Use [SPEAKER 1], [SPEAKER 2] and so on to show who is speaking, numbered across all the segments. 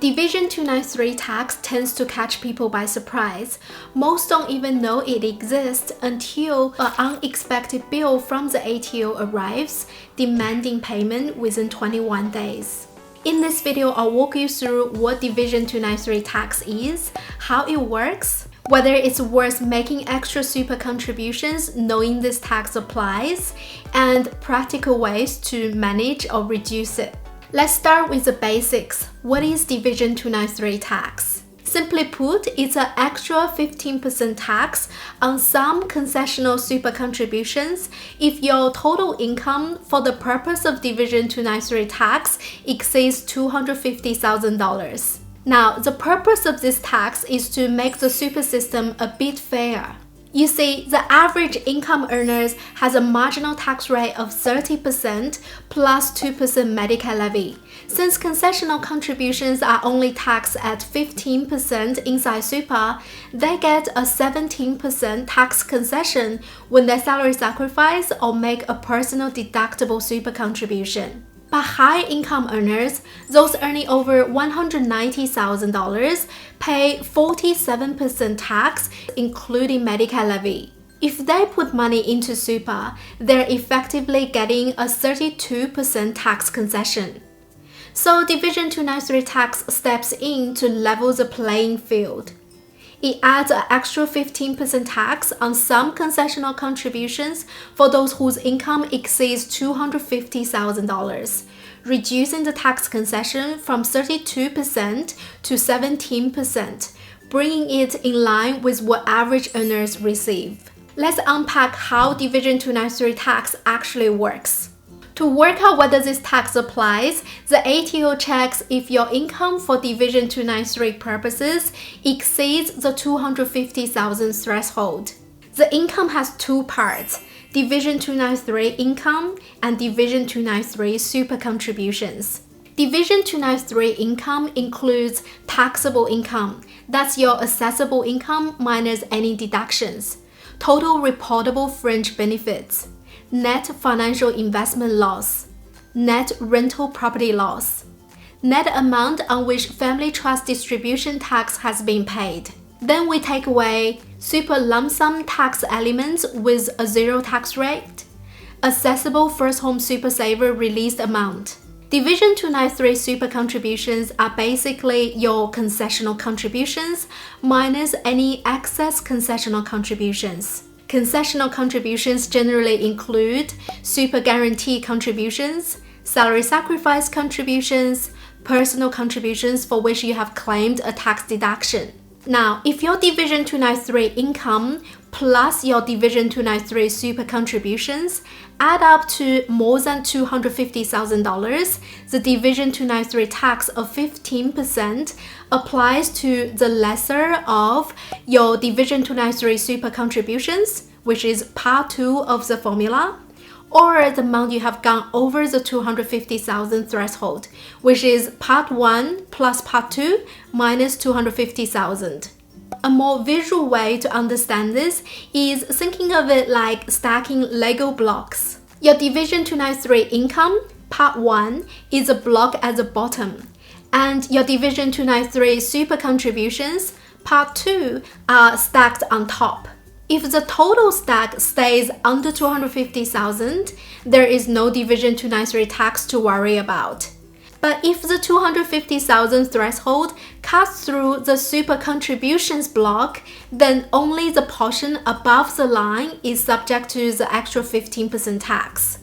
[SPEAKER 1] Division 293 tax tends to catch people by surprise. Most don't even know it exists until an unexpected bill from the ATO arrives, demanding payment within 21 days. In this video, I'll walk you through what Division 293 tax is, how it works, whether it's worth making extra super contributions knowing this tax applies, and practical ways to manage or reduce it. Let's start with the basics. What is Division 293 tax? Simply put, it's an extra 15% tax on some concessional super contributions if your total income for the purpose of Division 293 tax exceeds $250,000. Now, the purpose of this tax is to make the super system a bit fair. You see, the average income earners has a marginal tax rate of 30% plus 2% Medicare levy. Since concessional contributions are only taxed at 15% inside super, they get a 17% tax concession when they salary sacrifice or make a personal deductible super contribution. But high income earners, those earning over $190,000, pay 47% tax, including Medicare levy. If they put money into super, they're effectively getting a 32% tax concession. So Division 293 tax steps in to level the playing field. It adds an extra 15% tax on some concessional contributions for those whose income exceeds $250,000, reducing the tax concession from 32% to 17%, bringing it in line with what average earners receive. Let's unpack how Division 293 tax actually works. To work out whether this tax applies, the ATO checks if your income for Division 293 purposes exceeds the $250,000 threshold. The income has two parts: Division 293 income and Division 293 super contributions. Division 293 income includes taxable income, that's your assessable income minus any deductions, total reportable fringe benefits, net financial investment loss, net rental property loss, net amount on which family trust distribution tax has been paid. Then we take away super lump sum tax elements with a zero tax rate, assessable first home super saver released amount. Division 293 super contributions are basically your concessional contributions minus any excess concessional contributions. Concessional contributions generally include super guarantee contributions, salary sacrifice contributions, personal contributions for which you have claimed a tax deduction. Now, if your Division 293 income plus your Division 293 super contributions add up to more than $250,000, the Division 293 tax of 15% applies to the lesser of your Division 293 super contributions, which is part 2 of the formula, or the amount you have gone over the $250,000 threshold, which is part 1 plus part 2 minus $250,000. A more visual way to understand this is thinking of it like stacking Lego blocks. Your Division 293 income, part 1, is a block at the bottom, and your Division 293 super contributions, part 2, are stacked on top. If the total stack stays under $250,000, there is no Division 293 tax to worry about. But if the $250,000 threshold cuts through the super contributions block, then only the portion above the line is subject to the extra 15% tax.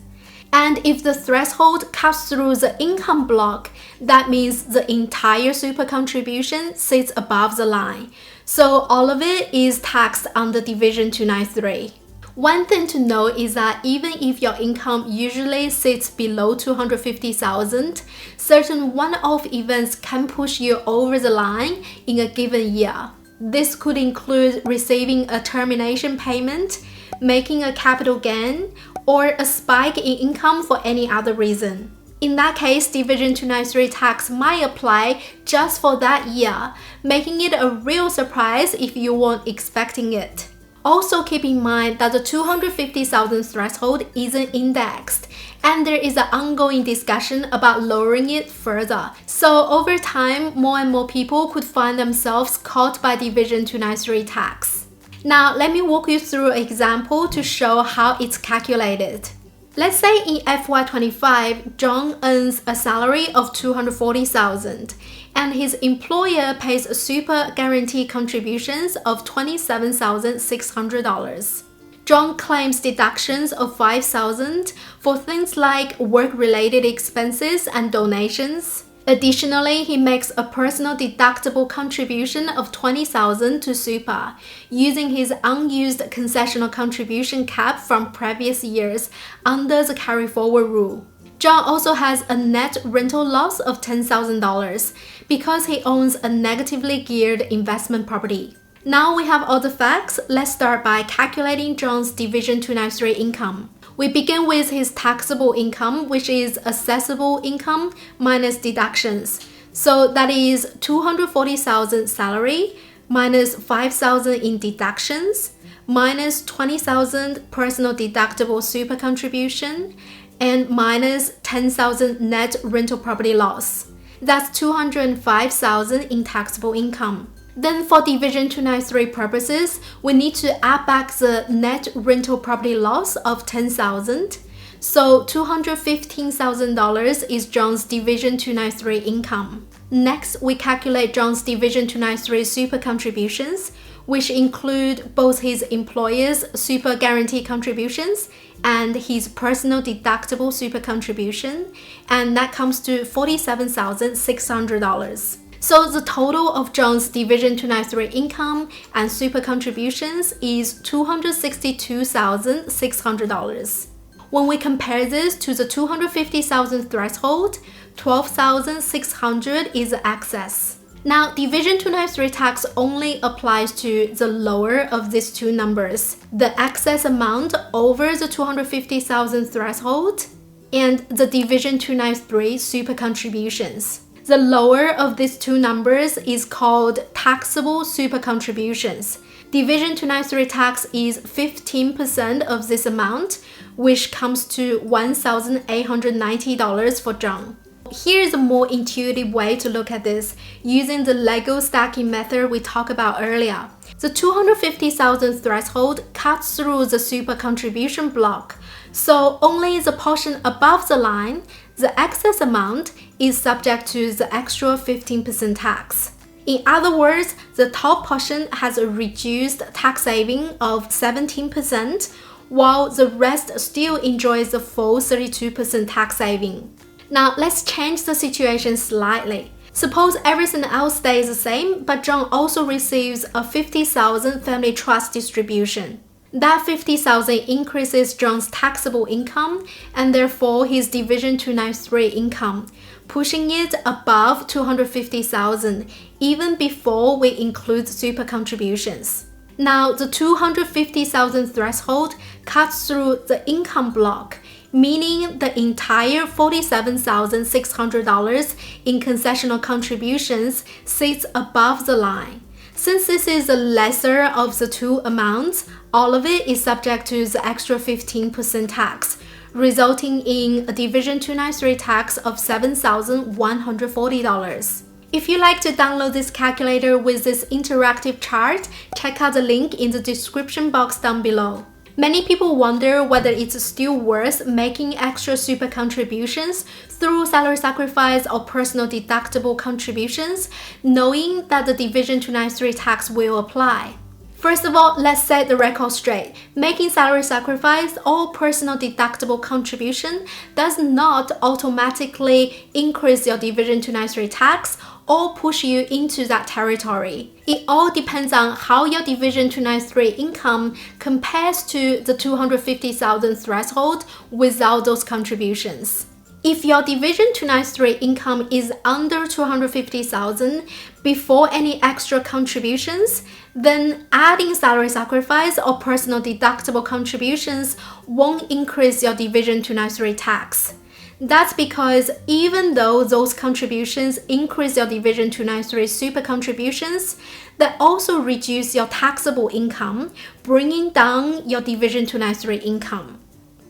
[SPEAKER 1] And if the threshold cuts through the income block, that means the entire super contribution sits above the line. So all of it is taxed under Division 293. One thing to note is that even if your income usually sits below $250,000, certain one-off events can push you over the line in a given year. This could include receiving a termination payment, making a capital gain, or a spike in income for any other reason. In that case, Division 293 tax might apply just for that year, making it a real surprise if you weren't expecting it. Also keep in mind that the 250,000 threshold isn't indexed, and there is an ongoing discussion about lowering it further. So over time, more and more people could find themselves caught by Division 293 tax. Now let me walk you through an example to show how it's calculated. Let's say in FY25, John earns a salary of $240,000 and his employer pays super guarantee contributions of $27,600. John claims deductions of $5,000 for things like work-related expenses and donations. Additionally, he makes a personal deductible contribution of $20,000 to super, using his unused concessional contribution cap from previous years under the carry-forward rule. John also has a net rental loss of $10,000 because he owns a negatively geared investment property. Now we have all the facts. Let's start by calculating John's Division 293 income. We begin with his taxable income, which is assessable income minus deductions. So that is $240,000 salary minus $5,000 in deductions minus $20,000 personal deductible super contribution and minus $10,000 net rental property loss. That's $205,000 in taxable income. Then for Division 293 purposes, we need to add back the net rental property loss of $10,000. So $215,000 is John's Division 293 income. Next, we calculate John's Division 293 super contributions, which include both his employer's super guarantee contributions and his personal deductible super contribution, and that comes to $47,600. So the total of John's Division 293 income and super contributions is $262,600. When we compare this to the 250,000 threshold, 12,600 is the excess. Now, Division 293 tax only applies to the lower of these two numbers, the excess amount over the 250,000 threshold and the Division 293 super contributions. The lower of these two numbers is called taxable super contributions. Division 293 tax is 15% of this amount, which comes to $1,890 for John. Here's a more intuitive way to look at this using the Lego stacking method we talked about earlier. The 250,000 threshold cuts through the super contribution block, so only the portion above the line, the excess amount, is subject to the extra 15% tax. In other words, the top portion has a reduced tax saving of 17%, while the rest still enjoys the full 32% tax saving. Now let's change the situation slightly. Suppose everything else stays the same, but John also receives a $50,000 family trust distribution. That $50,000 increases John's taxable income and therefore his Division 293 income, pushing it above $250,000 even before we include super contributions. Now, the $250,000 threshold cuts through the income block, meaning the entire $47,600 in concessional contributions sits above the line. Since this is the lesser of the two amounts, all of it is subject to the extra 15% tax, resulting in a Division 293 tax of $7,140. If you'd like to download this calculator with this interactive chart, check out the link in the description box down below. Many people wonder whether it's still worth making extra super contributions through salary sacrifice or personal deductible contributions, knowing that the Division 293 tax will apply. First of all, let's set the record straight. Making salary sacrifice or personal deductible contribution does not automatically increase your Division 293 tax or push you into that territory. It all depends on how your Division 293 income compares to the 250,000 threshold without those contributions. If your Division 293 income is under 250,000 before any extra contributions, then adding salary sacrifice or personal deductible contributions won't increase your Division 293 tax. That's because even though those contributions increase your Division 293 super contributions, they also reduce your taxable income, bringing down your Division 293 income.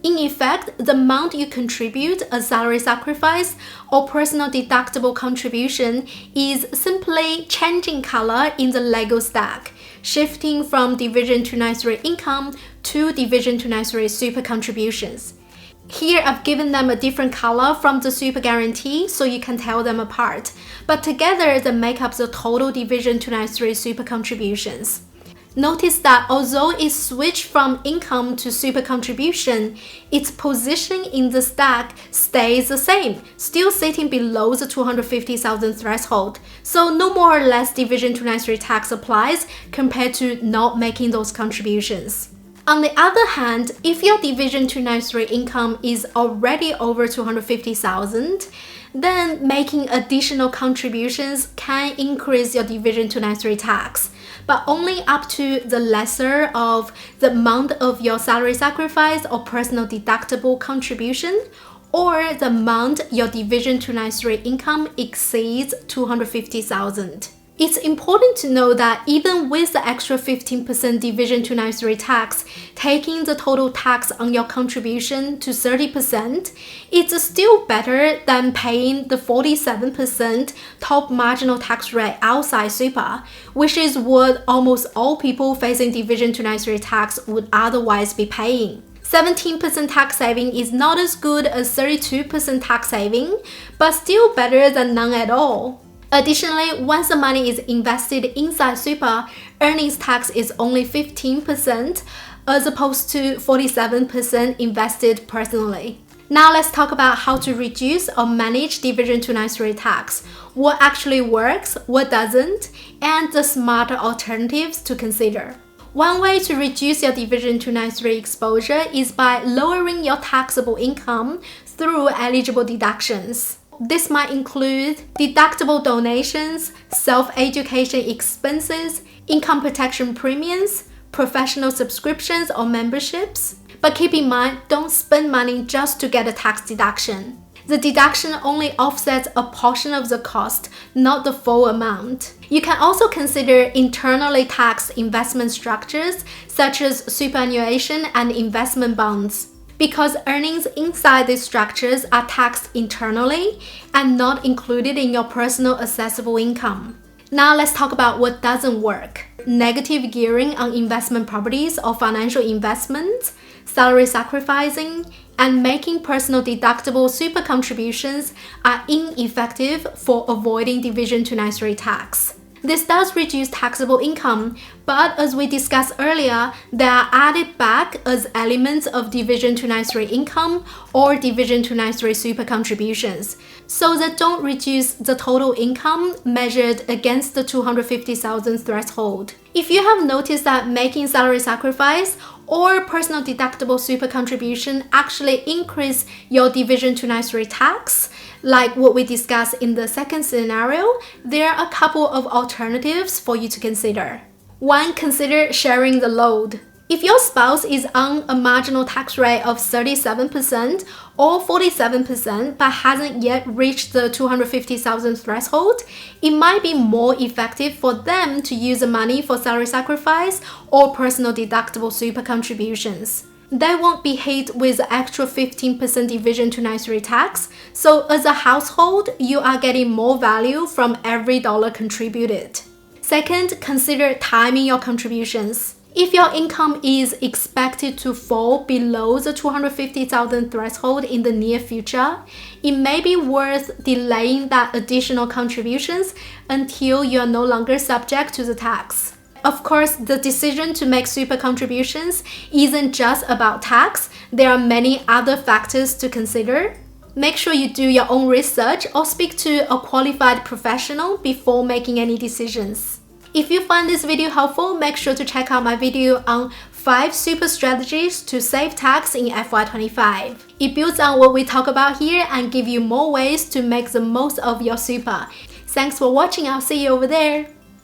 [SPEAKER 1] In effect, the amount you contribute as salary sacrifice or personal deductible contribution is simply changing color in the Lego stack, shifting from Division 293 income to Division 293 super contributions. Here I've given them a different color from the super guarantee so you can tell them apart, but together they make up the total Division 293 super contributions. Notice that although it switched from income to super contribution, its position in the stack stays the same, still sitting below the 250,000 threshold. So no more or less Division 293 tax applies compared to not making those contributions. On the other hand, if your Division 293 income is already over 250,000, then making additional contributions can increase your Division 293 tax, but only up to the lesser of the amount of your salary sacrifice or personal deductible contribution, or the amount your Division 293 income exceeds 250,000. It's important to know that even with the extra 15% Division 293 tax, taking the total tax on your contribution to 30%, it's still better than paying the 47% top marginal tax rate outside super, which is what almost all people facing Division 293 tax would otherwise be paying. 17% tax saving is not as good as 32% tax saving, but still better than none at all. Additionally, once the money is invested inside super, earnings tax is only 15% as opposed to 47% invested personally. Now let's talk about how to reduce or manage Division 293 tax, what actually works, what doesn't, and the smarter alternatives to consider. One way to reduce your Division 293 exposure is by lowering your taxable income through eligible deductions. This might include deductible donations, self-education expenses, income protection premiums, professional subscriptions or memberships. But keep in mind, don't spend money just to get a tax deduction. The deduction only offsets a portion of the cost, not the full amount. You can also consider internally taxed investment structures such as superannuation and investment bonds, because earnings inside these structures are taxed internally and not included in your personal assessable income. Now let's talk about what doesn't work. Negative gearing on investment properties or financial investments, salary sacrificing, and making personal deductible super contributions are ineffective for avoiding Division 293 tax. This does reduce taxable income, but as we discussed earlier, they are added back as elements of Division 293 income or Division 293 super contributions, so they don't reduce the total income measured against the 250,000 threshold. If you have noticed that making salary sacrifice or personal deductible super contribution actually increase your Division 293 tax, like what we discussed in the second scenario, there are a couple of alternatives for you to consider. 1. Consider sharing the load. If your spouse is on a marginal tax rate of 37% or 47% but hasn't yet reached the 250,000 threshold, it might be more effective for them to use the money for salary sacrifice or personal deductible super contributions. They won't be hit with the extra 15% Division 293 tax, so as a household, you are getting more value from every dollar contributed. 2nd, consider timing your contributions. If your income is expected to fall below the 250,000 threshold in the near future, it may be worth delaying that additional contributions until you are no longer subject to the tax. Of course, the decision to make super contributions isn't just about tax. There are many other factors to consider. Make sure you do your own research or speak to a qualified professional before making any decisions. If you find this video helpful, make sure to check out my video on 5 super strategies to save tax in FY25. It builds on what we talk about here and gives you more ways to make the most of your super. Thanks for watching. I'll see you over there.